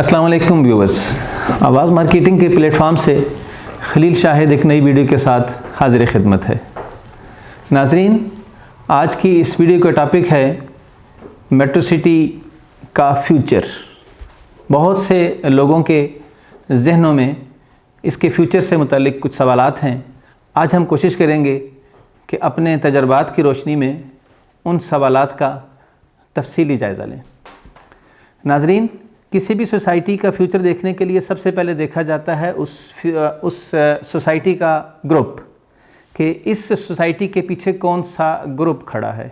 अस्सलाम वालेकुम व्यूवर्स, आवाज़ मार्केटिंग के प्लेटफॉर्म से खलील शाहिद एक नई वीडियो के साथ हाजिर खिदमत है। नाजरीन, आज की इस वीडियो का टॉपिक है मेट्रो सिटी का फ्यूचर। बहुत से लोगों के जहनों में इसके फ्यूचर से मुतालिक कुछ सवालात हैं। आज हम कोशिश करेंगे कि अपने तजर्बात की रोशनी में उन सवालात का तफसीली जायज़ा लें। नाजरीन, किसी भी सोसाइटी का फ्यूचर देखने के लिए सबसे पहले देखा जाता है उस सोसाइटी का ग्रुप, कि इस सोसाइटी के पीछे कौन सा ग्रुप खड़ा है।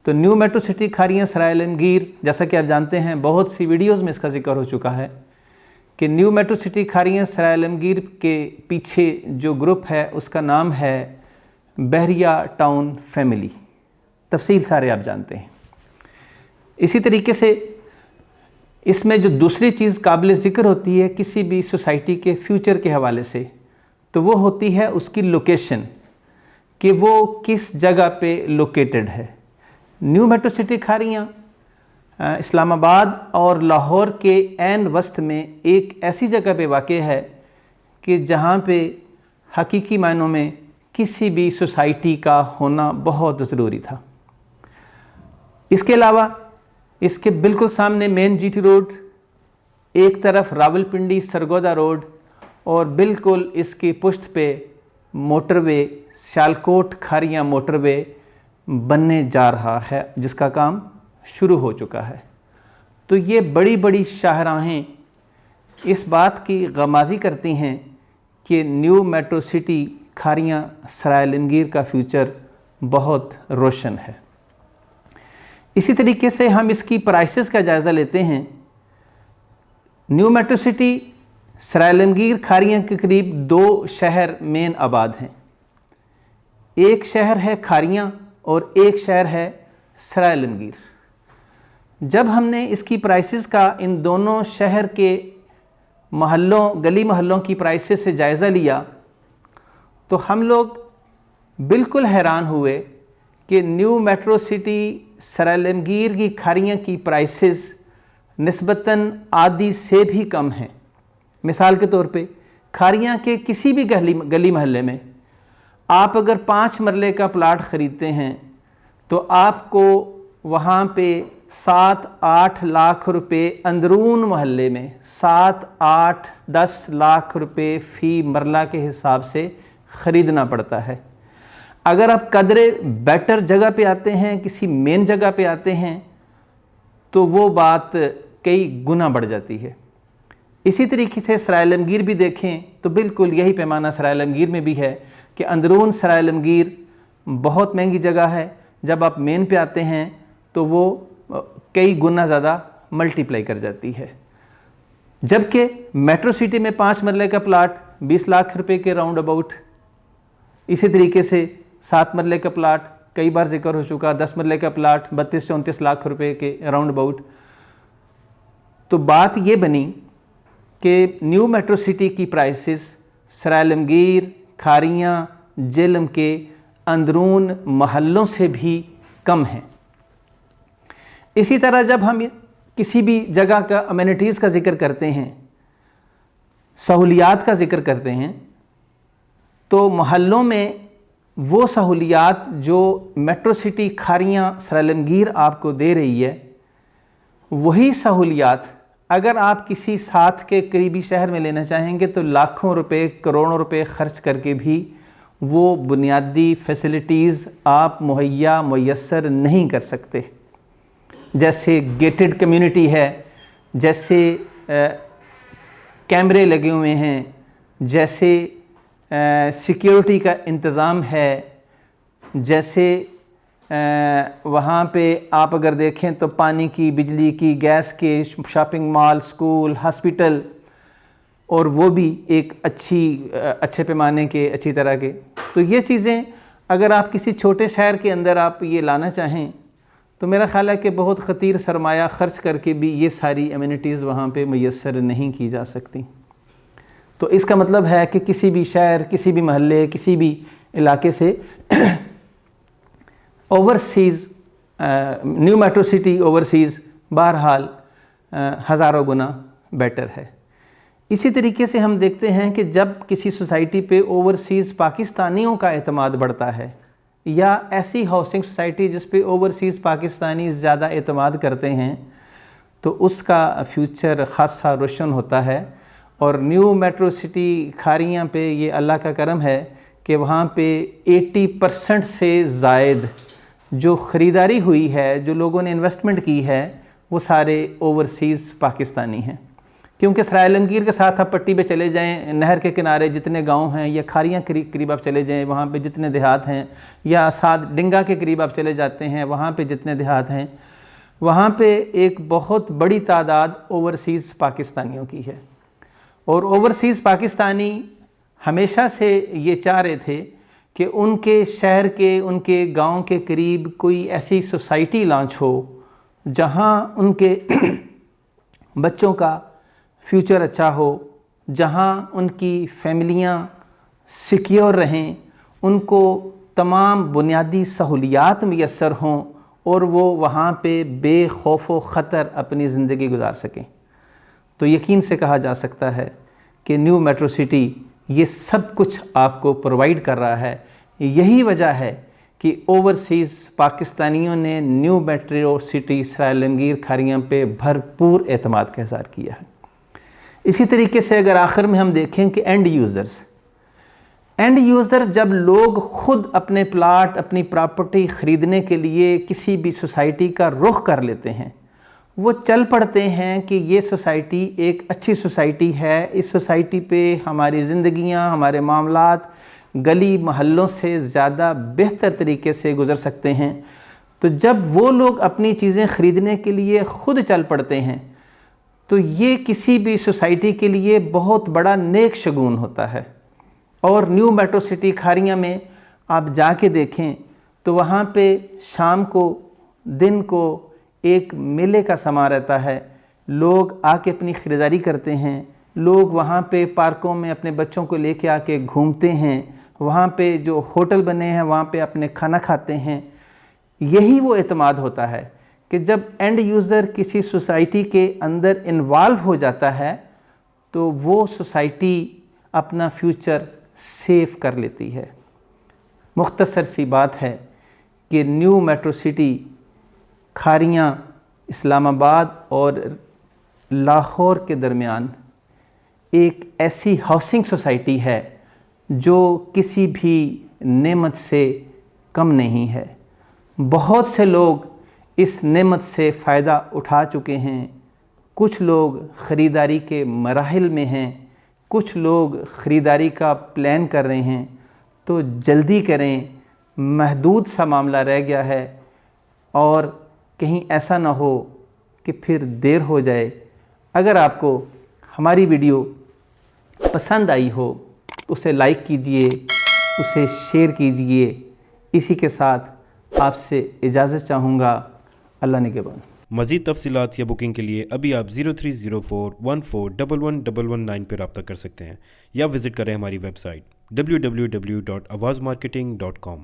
तो न्यू मेट्रो सिटी खारियाँ सराय आलमगीर, जैसा कि आप जानते हैं बहुत सी वीडियोज़ में इसका जिक्र हो चुका है कि न्यू मेट्रो सिटी खारियाँ सराय आलमगीर के पीछे जो ग्रुप है उसका नाम है बहरिया टाउन फैमिली। तफसील सारे आप जानते हैं। इसी तरीके से इसमें जो दूसरी चीज़ काबिल ज़िक्र होती है किसी भी सोसाइटी के फ्यूचर के हवाले से, तो वो होती है उसकी लोकेशन, कि वो किस जगह पे लोकेटेड है। New metro city Kharian Islamabad और लाहौर के ऐन वस्त में एक ऐसी जगह पे वाक़ है कि जहाँ पे हकीकी मायनों में किसी भी सोसाइटी का होना बहुत ज़रूरी था। इसके अलावा इसके बिल्कुल सामने मेन जीटी रोड, एक तरफ रावलपिंडी सरगोदा रोड और बिल्कुल इसकी पुश्त पे मोटरवे सियालकोट खारियाँ मोटरवे बनने जा रहा है, जिसका काम शुरू हो चुका है। तो ये बड़ी बड़ी शाहराहें इस बात की गमाज़ी करती हैं कि न्यू मेट्रो सिटी खारियाँ सराय आलमगीर का फ्यूचर बहुत रोशन है। इसी तरीके से हम इसकी प्राइसेस का जायज़ा लेते हैं। न्यू मेट्रो सिटी सराय आलमगीर खारियाँ के करीब दो शहर मेन आबाद हैं। एक शहर है खारियाँ और एक शहर है सराय आलमगीर। जब हमने इसकी प्राइसेस का इन दोनों शहर के महल्लों गली महल्लों की प्राइसेस से जायज़ा लिया तो हम लोग बिल्कुल हैरान हुए कि न्यू मेट्रो सिटी सराय आलमगीर की खारियाँ की प्राइसेस निस्बतन आधी से भी कम हैं। मिसाल के तौर पे खारियाँ के किसी भी गली महल्ले में आप अगर 5 मरले का प्लाट ख़रीदते हैं तो आपको वहाँ पे 7-8 लाख रुपए अंदरून महल्ले में 7-8-10 लाख रुपए फ़ी मरला के हिसाब से ख़रीदना पड़ता है। अगर आप कदरे बेटर जगह पे आते हैं, किसी मेन जगह पे आते हैं, तो वो बात कई गुना बढ़ जाती है। इसी तरीके से सराय आलमगीर भी देखें तो बिल्कुल यही पैमाना सराय आलमगीर में भी है कि अंदरून सराय आलमगीर बहुत महंगी जगह है। जब आप मेन पे आते हैं तो वो कई गुना ज़्यादा मल्टीप्लाई कर जाती है। जबकि मेट्रो सिटी में 5 मरले का प्लाट 20 लाख रुपए के राउंड अबाउट, इसी तरीके से 7 मरले का प्लाट कई बार जिक्र हो चुका, 10 मरले का प्लाट 32-34 लाख रुपए के राउंड अबाउट। तो बात ये बनी कि न्यू मेट्रो सिटी की प्राइसेस सराय आलमगीर खारियाँ जेलम के अंदरून महल्लों से भी कम हैं। इसी तरह जब हम किसी भी जगह का अमेनिटीज़ का जिक्र करते हैं, सहूलियात का जिक्र करते हैं, तो महल्लों में वो सहूलियात जो मेट्रो सिटी खारियाँ सराय आलमगीर आपको दे रही है, वही सहूलियात अगर आप किसी साथ के करीबी शहर में लेना चाहेंगे तो लाखों रुपए करोड़ों रुपए खर्च करके भी वो बुनियादी फैसिलिटीज़ आप मुयस्सर नहीं कर सकते। जैसे गेटेड कम्युनिटी है, जैसे कैमरे लगे हुए हैं, जैसे सिक्योरिटी का इंतज़ाम है, जैसे वहाँ पे आप अगर देखें तो पानी की, बिजली की, गैस के, शॉपिंग मॉल, स्कूल, हॉस्पिटल, और वो भी एक अच्छे पैमाने के, अच्छी तरह के। तो ये चीज़ें अगर आप किसी छोटे शहर के अंदर आप ये लाना चाहें तो मेरा ख़्याल है कि बहुत ख़तीर सरमाया ख़र्च करके भी ये सारी अमेनिटीज़ वहाँ पे मुयस्सर नहीं की जा सकती। तो इसका मतलब है कि किसी भी शहर, किसी भी महल्ले, किसी भी इलाके से overseas new metro city overseas बहरहाल हज़ारों गुना बेटर है। इसी तरीके से हम देखते हैं कि जब किसी सोसाइटी पे ओवरसीज़ पाकिस्तानियों का एतमाद बढ़ता है या ऐसी हाउसिंग सोसाइटी जिस पे ओवरसीज़ पाकिस्तानी ज़्यादा एतमाद करते हैं, तो उसका फ्यूचर ख़ासा रोशन होता है। और न्यू मेट्रो सिटी खारियाँ पे ये अल्लाह का करम है कि वहाँ पे 80% से ज़ायद जो ख़रीदारी हुई है, जो लोगों ने इन्वेस्टमेंट की है, वो सारे ओवरसीज़ पाकिस्तानी हैं। क्योंकि सराय आलमगीर के साथ आप पट्टी पे चले जाएं, नहर के किनारे जितने गांव हैं, या खारियाँ करीब आप चले जाएं, वहाँ पे जितने देहात हैं, या साथ डिंगा के करीब आप चले जाते हैं, वहाँ पे जितने देहात हैं, वहाँ पे एक बहुत बड़ी तादाद ओवरसीज़ पाकिस्तानियों की है। और ओवरसीज़ पाकिस्तानी हमेशा से ये चाह रहे थे कि उनके शहर के, उनके गांव के करीब कोई ऐसी सोसाइटी लॉन्च हो जहां उनके बच्चों का फ्यूचर अच्छा हो, जहां उनकी फैमिलियां सिक्योर रहें, उनको तमाम बुनियादी सहूलियात मैसर हों और वो वहाँ पे बेखौफ व ख़तर अपनी ज़िंदगी गुजार सकें। तो यकीन से कहा जा सकता है कि न्यू मेट्रो सिटी ये सब कुछ आपको प्रोवाइड कर रहा है। यही वजह है कि ओवरसीज़ पाकिस्तानियों ने न्यू मेट्रो सिटी सराय आलमगीर खारियाँ पे भरपूर एतमाद का इज़हार किया है। इसी तरीके से अगर आखिर में हम देखें कि एंड यूज़र जब लोग ख़ुद अपने प्लाट, अपनी प्रॉपर्टी ख़रीदने के लिए किसी भी सोसाइटी का रुख कर लेते हैं, वो चल पड़ते हैं कि ये सोसाइटी एक अच्छी सोसाइटी है, इस सोसाइटी पे हमारी ज़िंदगियाँ, हमारे मामलात गली महल्लों से ज़्यादा बेहतर तरीके से गुज़र सकते हैं। तो जब वो लोग अपनी चीज़ें ख़रीदने के लिए ख़ुद चल पड़ते हैं, तो ये किसी भी सोसाइटी के लिए बहुत बड़ा नेक शगुन होता है। और न्यू मेट्रो सिटी खारियाँ में आप जाके देखें तो वहाँ पे शाम को, दिन को एक मेले का समा रहता है। लोग आके अपनी ख़रीदारी करते हैं, लोग वहाँ पे पार्कों में अपने बच्चों को लेके आके घूमते हैं, वहाँ पे जो होटल बने हैं वहाँ पे अपने खाना खाते हैं। यही वो एतमाद होता है कि जब एंड यूज़र किसी सोसाइटी के अंदर इन्वॉल्व हो जाता है तो वो सोसाइटी अपना फ्यूचर सेव कर लेती है। मुख्तसर सी बात है कि new metro city Kharian Islamabad और लाहौर के दरमियान एक ऐसी हाउसिंग सोसाइटी है जो किसी भी नेमत से कम नहीं है। बहुत से लोग इस नेमत से फ़ायदा उठा चुके हैं। कुछ लोग ख़रीदारी के मराहिल में हैं, कुछ लोग ख़रीदारी का प्लान कर रहे हैं। तो जल्दी करें, महदूद सा मामला रह गया है और कहीं ऐसा ना हो कि फिर देर हो जाए। अगर आपको हमारी वीडियो पसंद आई हो तो उसे लाइक कीजिए, उसे शेयर कीजिए। इसी के साथ आपसे इजाज़त चाहूँगा। अल्लाह निगहबान। मज़ीद तफसीलात या बुकिंग के लिए अभी आप 030414111119 पर रब्ता कर सकते हैं या विज़िट करें हमारी वेबसाइट www.awazmarketing.com।